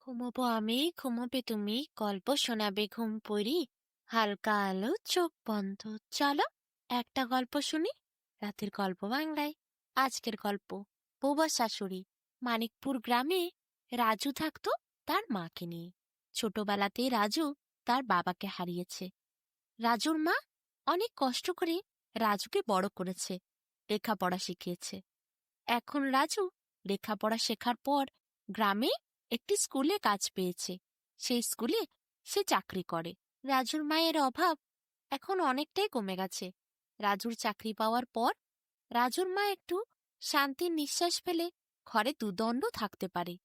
ঘুমোবো আমি, ঘুমোবে তুমি, গল্প শোনাবে ঘুম পড়ি, হালকা আলো চোখ বন্ধ। চলো একটা গল্প শুনি, রাতের গল্প বাংলায়। আজকের গল্প, বৌবা শাশুড়ি। মানিকপুর গ্রামে রাজু থাকতো তার মাকে নিয়ে। ছোটবেলাতেই রাজু তার বাবাকে হারিয়েছে। রাজুর মা অনেক কষ্ট করে রাজুকে বড় করেছে, লেখাপড়া শিখিয়েছে। এখন রাজু লেখাপড়া শেখার পর গ্রামে একটি স্কুলে কাজ পেয়েছে। সেই স্কুলে সে চাকরি করে। রাজুর মায়ের অভাব এখন অনেকটাই কমে গেছে। রাজুর চাকরি পাওয়ার পর রাজুর মা একটু শান্তির নিঃশ্বাস ফেলে ঘরে দুদণ্ড থাকতে পারে,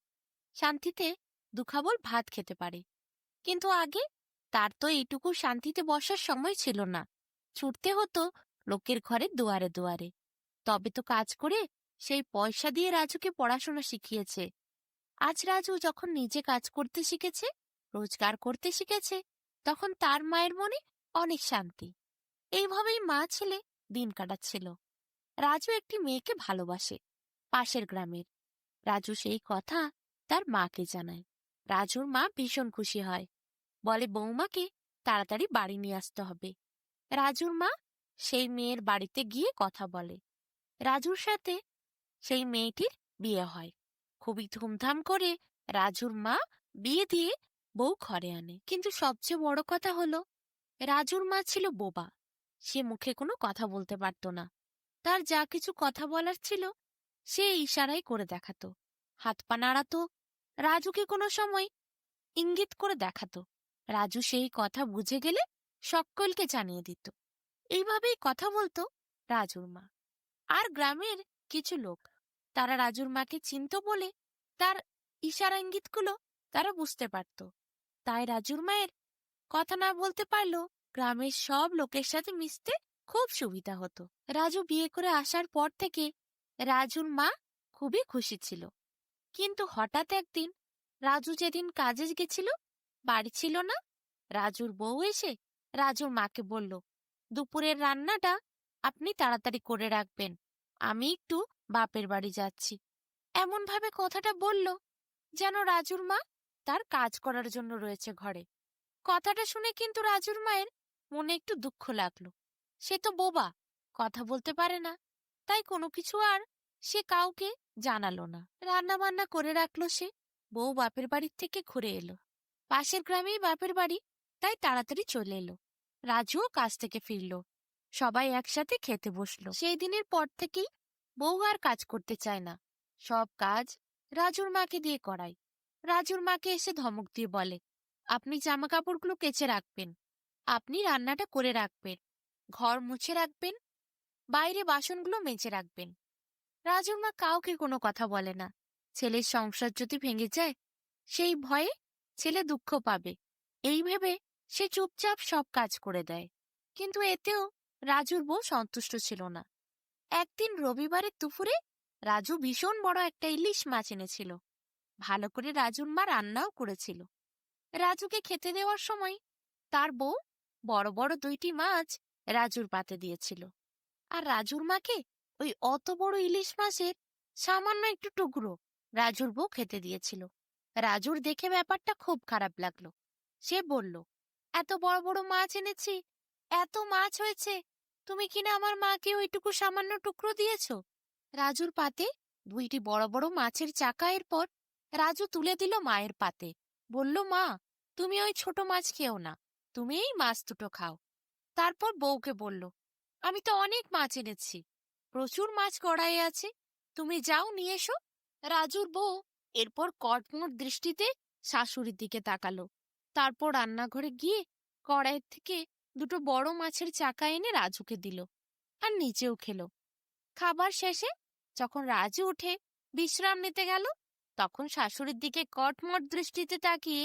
শান্তিতে দুখাবল ভাত খেতে পারে। কিন্তু আগে তার তো এইটুকু শান্তিতে বসার সময় ছিল না। ছুটতে হতো লোকের ঘরে দুয়ারে দুয়ারে। তবে তো কাজ করে সেই পয়সা দিয়ে রাজুকে পড়াশোনা শিখিয়েছে। আজ রাজু যখন নিজে কাজ করতে শিখেছে, রোজগার করতে শিখেছে, তখন তার মায়ের মনে অনেক শান্তি। এইভাবেই মা ছেলে দিন কাটাচ্ছিল। রাজু একটি মেয়েকে ভালোবাসে, পাশের গ্রামের। রাজু সেই কথা তার মাকে জানায়। রাজুর মা ভীষণ খুশি হয়, বলে বৌমাকে তাড়াতাড়ি বাড়ি নিয়ে আসতে হবে। রাজুর মা সেই মেয়ের বাড়িতে গিয়ে কথা বলে। রাজুর সাথে সেই মেয়েটির বিয়ে হয়। খুবই ধুমধাম করে রাজুর মা বিয়ে দিয়ে বউ ঘরে আনে। কিন্তু সবচেয়ে বড় কথা হলো, রাজুর মা ছিল বোবা। সে মুখে কোনো কথা বলতে পারত না। তার যা কিছু কথা বলার ছিল সে ইশারাই করে দেখাতো, হাত পা নাড়াতো, রাজুকে কোনো সময় ইঙ্গিত করে দেখাতো। রাজু সেই কথা বুঝে গেলে সকলকে জানিয়ে দিত। এইভাবেই কথা বলতো রাজুর মা। আর গ্রামের কিছু লোক, তারা রাজুর মাকে চিনত বলে তার ইশারা ইঙ্গিতগুলো তারা বুঝতে পারত। তাই রাজুর মায়ের কথা না বলতে পারলেও গ্রামের সব লোকের সাথে মিশতে খুব সুবিধা হতো। রাজু বিয়ে করে আসার পর থেকে রাজুর মা খুবই খুশি ছিল। কিন্তু হঠাৎ একদিন রাজু যেদিন কাজে গেছিল, বাড়ি ছিল না। রাজুর বউ এসে রাজুর মাকে বলল, দুপুরের রান্নাটা আপনি তাড়াতাড়ি করে রাখবেন, আমি একটু বাপের বাড়ি যাচ্ছি। এমনভাবে কথাটা বলল যেন রাজুর মা তার কাজ করার জন্য রয়েছে ঘরে। কথাটা শুনে কিন্তু রাজুর মায়ের মনে একটু দুঃখ লাগলো। সে তো বোবা, কথা বলতে পারে না, তাই কোনো কিছু আর সে কাউকে জানালো না। রান্না বান্না করে রাখলো সে। বউ বাপের বাড়ির থেকে ঘুরে এলো। পাশের গ্রামেই বাপের বাড়ি, তাই তাড়াতাড়ি চলে এলো। রাজুও কাজ থেকে ফিরল। সবাই একসাথে খেতে বসলো। সেই দিনের পর থেকেই বউ আর কাজ করতে চায় না। সব কাজ রাজুর মাকে দিয়ে করায়। রাজুর মাকে এসে ধমক দিয়ে বলে, আপনি জামা কাপড়গুলো কেচে রাখবেন, আপনি রান্নাটা করে রাখবেন, ঘর মুছে রাখবেন, বাইরে বাসনগুলো মেজে রাখবেন। রাজুর মা কাউকে কোনো কথা বলে না। ছেলের সংসার যদি ভেঙে যায় সেই ভয়ে ছেলে দুঃখ পাবে, এই ভেবে সে চুপচাপ সব কাজ করে দেয়। কিন্তু এতেও রাজুর বউ সন্তুষ্ট ছিল না। একদিন রবিবারের দুপুরে রাজু ভীষণ বড় একটা ইলিশ মাছ এনেছিল। ভালো করে রাজুর মা রান্নাও করেছিল। রাজুকে খেতে দেওয়ার সময় তার বউ বড় বড় দুইটি মাছ রাজুর পাতে দিয়েছিল। আর রাজুর মাকে ওই অত বড় ইলিশ মাছের সামান্য একটু টুকরো রাজুর বউ খেতে দিয়েছিল। রাজুর দেখে ব্যাপারটা খুব খারাপ লাগলো। সে বলল, এত বড় বড় মাছ এনেছি, এত মাছ হয়েছে, তুমি কিনা আমার মাকে ওইটুকু সামান্য টুকরো দিয়েছ। রাজুর পাতে দুইটি বড় বড় মাছের চাকা এরপর রাজু তুলে দিল মায়ের পাতে। বলল, মা, তুমি ওই ছোট মাছ খেও না, তুমি এই মাছ দুটো খাও। তারপর বউকে বলল, আমি তো অনেক মাছ এনেছি, প্রচুর মাছ কড়াইয়ে আছে, তুমি যাও নিয়ে এসো। রাজুর বউ এরপর কটমট দৃষ্টিতে শাশুড়ির দিকে তাকালো। তারপর রান্নাঘরে গিয়ে কড়াইয়ের থেকে দুটো বড় মাছের চাকা এনে রাজুকে দিল, আর নিচেও খেলো। খাবার শেষে যখন রাজু উঠে বিশ্রাম নিতে গেল, তখন শাশুড়ির দিকে কটমট দৃষ্টিতে তাকিয়ে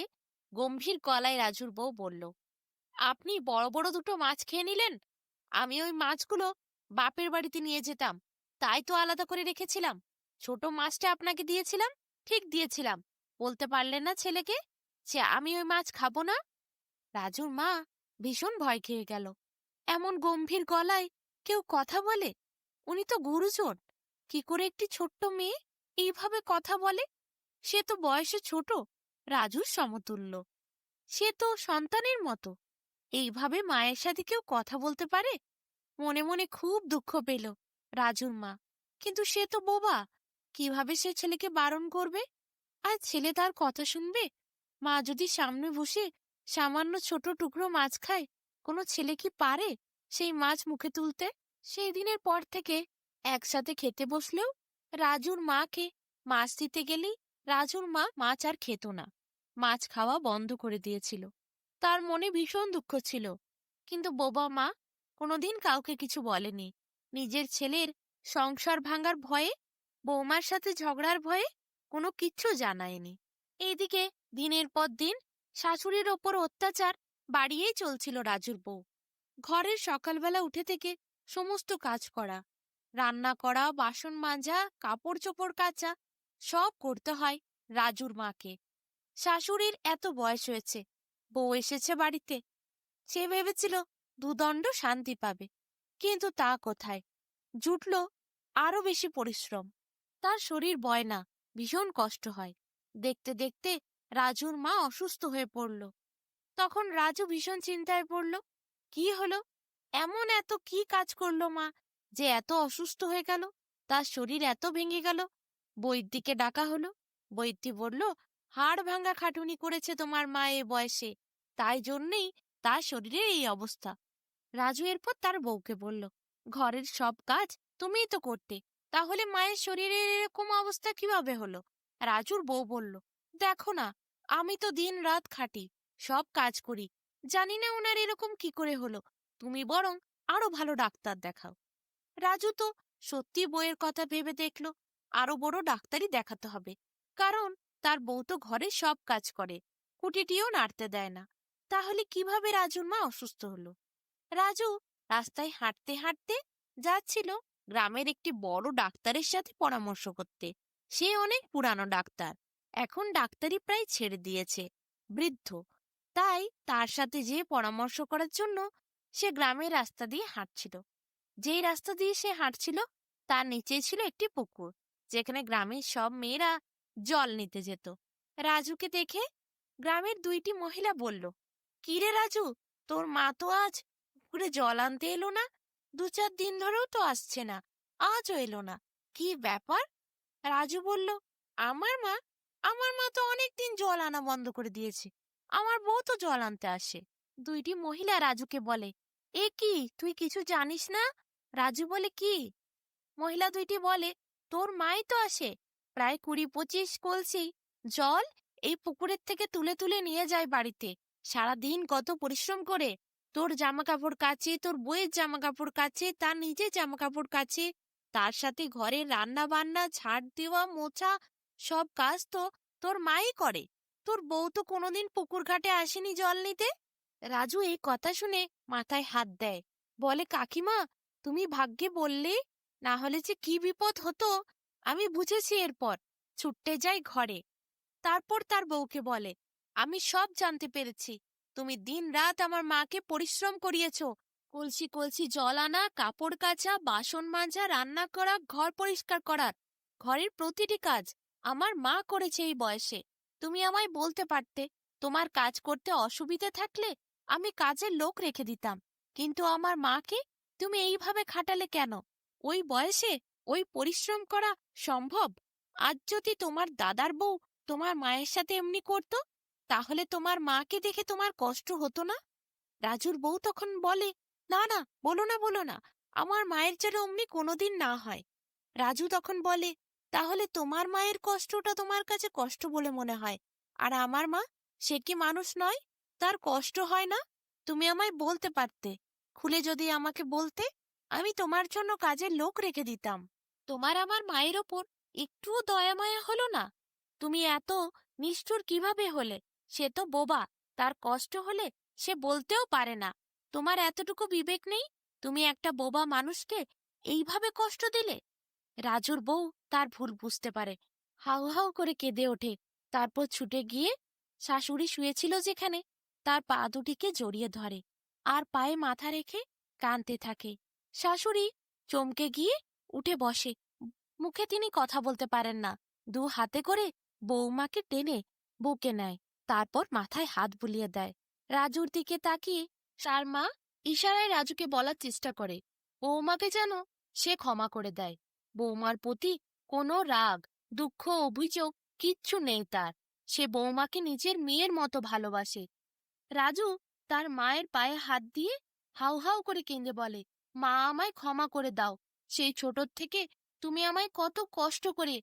গম্ভীর গলায় রাজুর বউ বলল, আপনি বড় বড় দুটো মাছ খেয়ে নিলেন, আমি ওই মাছগুলো বাপের বাড়িতে নিয়ে যেতাম, তাই তো আলাদা করে রেখেছিলাম। ছোট মাছটা আপনাকে দিয়েছিলাম, ঠিক দিয়েছিলাম, বলতে পারলেন না ছেলেকে যে আমি ওই মাছ খাবো না? রাজুর মা ভীষণ ভয় খেয়ে গেল। এমন গম্ভীর গলায় কেউ কথা বলে? উনি তো গুরুজন, কি করে একটি ছোট্ট মেয়ে এইভাবে কথা বলে? সে তো বয়সে ছোট, রাজুর সমতুল্য। সে তো সন্তানের মতো। এইভাবে মায়ের সাথে কেউ কথা বলতে পারে? মনে মনে খুব দুঃখ পেল রাজুর মা। কিন্তু সে তো বোবা। কিভাবে সে ছেলেকে বারণ করবে? আর ছেলে তার কথা শুনবে? মা যদি সামনে বসে সামান্য ছোট টুকরো মাছ খায়, কোনো ছেলে কি পারে সেই মাছ মুখে তুলতে? সেই দিনের পর থেকে একসাথে খেতে বসলেও রাজুর মাকে মাছ দিতে গেলেই রাজুর মা মাছ আর খেত না। মাছ খাওয়া বন্ধ করে দিয়েছিল। তার মনে ভীষণ দুঃখ ছিল। কিন্তু বোবা মা কোনোদিন কাউকে কিছু বলেনি। নিজের ছেলের সংসার ভাঙার ভয়ে, বৌমার সাথে ঝগড়ার ভয়ে কোনো কিচ্ছু জানায়নি। এইদিকে দিনের পর দিন শাশুড়ির ওপর অত্যাচার বাড়িয়েই চলছিল রাজুর বউ। ঘরের সকালবেলা উঠে থেকে সমস্ত কাজ করা, রান্না করা, বাসন মাজা, কাপড় চোপড় কাচা, সব করতে হয় রাজুর মাকে। শাশুড়ির এত বয়স হয়েছে, বউ এসেছে বাড়িতে, সে ভেবেছিল দুদণ্ড শান্তি পাবে। কিন্তু তা কোথায়, জুটল আরো বেশি পরিশ্রম। তার শরীর বয় না, ভীষণ কষ্ট হয়। দেখতে দেখতে রাজুর মা অসুস্থ হয়ে পড়ল। তখন রাজু ভীষণ চিন্তায় পড়ল। কি হলো? এমন এত কি কাজ করলো মা যে এত অসুস্থ হয়ে গেল? তার শরীর এত ভেঙে গেল? বৈদ্যিকে ডাকা হলো। বৈদ্যি বলল, হাড় ভাঙা খাটুনি করেছে তোমার মা এ বয়সে, তাই জন্যেই তার শরীরের এই অবস্থা। রাজু এরপর তার বউকে বলল, ঘরের সব কাজ তুমিই তো করতে, তাহলে মায়ের শরীরের এরকম অবস্থা কিভাবে হলো? রাজুর বউ বলল, দেখো না, আমি তো দিন রাত খাটি, সব কাজ করি, জানি না ওনার এরকম কি করে হলো। তুমি বরং আরো ভালো ডাক্তার দেখাও। রাজু তো সত্যি বইয়ের কথা ভেবে দেখল আরো বড় ডাক্তারই দেখাতে হবে। কারণ তার বউ তো ঘরে সব কাজ করে, কুটিটিও নাড়তে দেয় না। তাহলে কিভাবে রাজুর মা অসুস্থ হলো? রাজু রাস্তায় হাঁটতে হাঁটতে যাচ্ছিল গ্রামের একটি বড় ডাক্তারের সাথে পরামর্শ করতে। সে অনেক পুরানো ডাক্তার, এখন ডাক্তারি প্রায় ছেড়ে দিয়েছে, বৃদ্ধ। তাই তার সাথে যে পরামর্শ করার জন্য সে গ্রামের রাস্তা দিয়ে হাঁটছিল। যেই রাস্তা দিয়ে সে হাঁটছিল তার নিচেই ছিল একটি পুকুর, যেখানে গ্রামের সব মেয়েরা জল নিতে যেত। রাজুকে দেখে গ্রামের দুইটি মহিলা বলল, কিরে রাজু, তোর মা তো আজ পুকুরে জল আনতে এলো না? 2-4 দিন ধরেও তো আসছে না, আজও এলো না, কি ব্যাপার? রাজু বলল, আমার মা আমার মা তো অনেকদিন জল আনা বন্ধ করে দিয়েছে, আমার বউ তো জল আনতে আসে। দুইটি মহিলা রাজুকে বলে, এ কি, তুই কিছু জানিস না? রাজু বলে, কি? মহিলা দুইটি বলে, তোর মাই তো আসে, প্রায় 20-25 কলসি জল এই পুকুরের থেকে তুলে তুলে নিয়ে যায় বাড়িতে। সারাদিন কত পরিশ্রম করে তোর জামা কাপড় কাচে, তোর বইয়ের জামা কাপড় কাচে, তার নিজের জামা কাপড় কাচে, তার সাথে ঘরের রান্না বান্না, ঝাড় দেওয়া, মোছা, সব কাজ তো তোর মাই করে। তোর বউ তো কোনোদিন পুকুর ঘাটে আসেনি জল নিতে। রাজু এই কথা শুনে মাথায় হাত দেয়, বলে, কাকিমা, তুমি ভাগ্যে বললে, না হলে যে কি বিপদ হতো। আমি বুঝেছি। এরপর ছুটতে যাই ঘরে। তারপর তার বউকে বলে, আমি সব জানতে পেরেছি। তুমি দিন রাত আমার মাকে পরিশ্রম করিয়েছ, কলসি কলসি জল আনা, কাপড় কাচা, বাসন মাজা, রান্না করা, ঘর পরিষ্কার করার, ঘরের প্রতিটি কাজ আমার মা করেছে এই বয়সে। তুমি আমায় বলতে পারতে, তোমার কাজ করতে অসুবিধে থাকলে আমি কাজের লোক রেখে দিতাম। কিন্তু আমার মাকে তুমি এইভাবে খাটালে কেন? ওই বয়সে ওই পরিশ্রম করা সম্ভব? আজ যদি তোমার দাদার বউ তোমার মায়ের সাথে এমনি করতো, তাহলে তোমার মাকে দেখে তোমার কষ্ট হতো না? রাজুর বউ তখন বলে, না না, বলো না, বলো না, আমার মায়ের যেন অমনি কোনোদিন না হয়। রাজু তখন বলে, তাহলে তোমার মায়ের কষ্টটা তোমার কাছে কষ্ট বলে মনে হয়, আর আমার মা, সে কি মানুষ নয়? তার কষ্ট হয় না? তুমি আমায় বলতে পারতে, খুলে যদি আমাকে বলতে, আমি তোমার জন্য কাজের লোক রেখে দিতাম। তোমার আমার মায়ের ওপর একটুও দয়া মায়া হলো না? তুমি এত নিষ্ঠুর কিভাবে হলে? সে তো বোবা, তার কষ্ট হলে সে বলতেও পারে না। তোমার এতটুকু বিবেক নেই? তুমি একটা বোবা মানুষকে এইভাবে কষ্ট দিলে? রাজুর বউ তার ভুল বুঝতে পারে, হাউ হাউ করে কেঁদে ওঠে। তারপর ছুটে গিয়ে শাশুড়ি শুয়েছিল যেখানে, তার পা দুটিকে জড়িয়ে ধরে আর পায়ে মাথা রেখে কাঁদতে থাকে। শাশুড়ি চমকে গিয়ে উঠে বসে। মুখে তিনি কথা বলতে পারেন না, 2 হাতে করে বৌমাকে টেনে বুকে নেয়, তারপর মাথায় হাত বুলিয়ে দেয়। রাজুর দিকে তাকিয়ে তার মা ইশারায় রাজুকে বলার চেষ্টা করে বৌমাকে যেন সে ক্ষমা করে দেয়। বৌমার প্রতি কোনো রাগ, দুঃখ, অভিযোগ কিচ্ছু নেই তার। সে বৌমাকে নিজের মেয়ের মতো ভালোবাসে। রাজু তার মায়ের পায়ে হাত দিয়ে হাউ হাউ করে কেঁদে বলে, মা আমায় ক্ষমা করে দাও। সেই ছোট থেকে তুমি আমায় কত কষ্ট করে,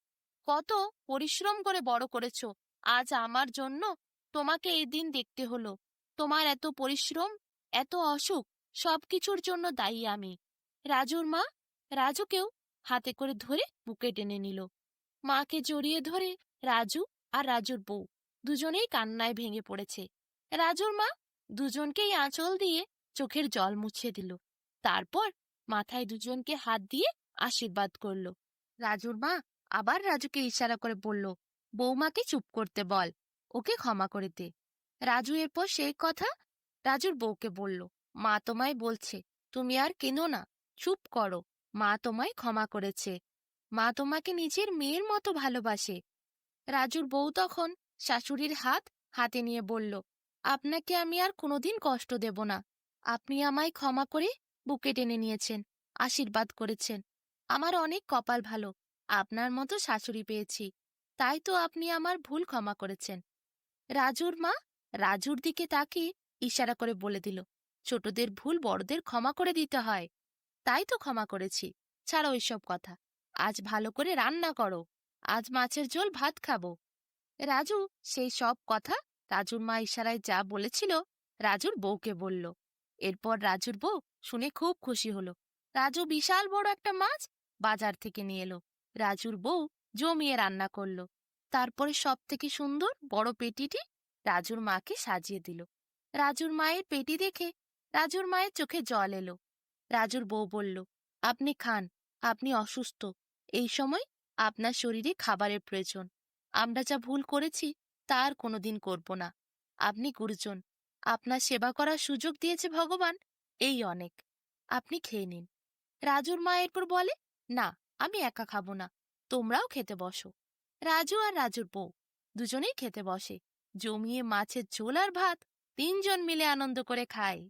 কত পরিশ্রম করে বড় করেছো। আজ আমার জন্য তোমাকে এই দিন দেখতে হলো। তোমার এত পরিশ্রম, এত অসুখ, সবকিছুর জন্য দায়ী আমি। রাজুর মা রাজুকেও হাতে করে ধরে বুকে টেনে নিল। মাকে জড়িয়ে ধরে রাজু আর রাজুর বউ দুজনেই কান্নায় ভেঙে পড়েছে। রাজুর মা দুজনকেই আঁচল দিয়ে চোখের জল মুছিয়ে দিল। তারপর মাথায় দুজনকে হাত দিয়ে আশীর্বাদ করল। রাজুর মা আবার রাজুকে ইশারা করে বলল, বৌমাকে চুপ করতে বল, ওকে ক্ষমা করে দে। রাজু এরপর সেই কথা রাজুর বউকে বলল, মা তোমায় বলছে তুমি আর কেঁদো না, চুপ করো। মা তোমায় ক্ষমা করেছে। মা তোমাকে নিজের মেয়ের মতো ভালোবাসে। রাজুর বউ তখন শাশুড়ির হাত হাতে নিয়ে বলল, আপনাকে আমি আর কোনোদিন কষ্ট দেব না। আপনি আমায় ক্ষমা করে বুকে টেনে নিয়েছেন, আশীর্বাদ করেছেন। আমার অনেক কপাল ভালো, আপনার মতো শাশুড়ি পেয়েছি। তাই তো আপনি আমার ভুল ক্ষমা করেছেন। রাজুর মা রাজুর দিকে তাকিয়ে ইশারা করে বলে দিল, ছোটদের ভুল বড়দের ক্ষমা করে দিতে হয়। তাই তো ক্ষমা করেছি। ছাড়ো এসব কথা। আজ ভালো করে রান্না করো, আজ মাছের ঝোল ভাত খাবো। রাজু সেই সব কথা রাজুর মা ইশারায় যা বলেছিল রাজুর বউকে বলল। এরপর রাজুর বউ শুনে খুব খুশি হলো। রাজু বিশাল বড় একটা মাছ বাজার থেকে নিয়ে এলো। রাজুর বউ জমিয়ে রান্না করলো। তারপরে সব থেকে সুন্দর বড় পেটিটি রাজুর মাকে সাজিয়ে দিল। রাজুর মায়ের পেটি দেখে রাজুর মায়ের চোখে জল এলো। রাজুর বউ বলল, আপনি খান, আপনি অসুস্থ, এই সময় আপনার শরীরে খাবারের প্রয়োজন। আমরা যা ভুল করেছি তা আর কোনোদিন করব না। আপনি গুরুজন, আপনার সেবা করার সুযোগ দিয়েছে ভগবান, এই অনেক। আপনি খেয়ে নিন। রাজুর মা এরপর বলে, না, আমি একা খাবো না, তোমরাও খেতে বসো। রাজু আর রাজুর বউ দুজনেই খেতে বসে। জমিয়ে মাছের ঝোল আর ভাত তিনজন মিলে আনন্দ করে খায়।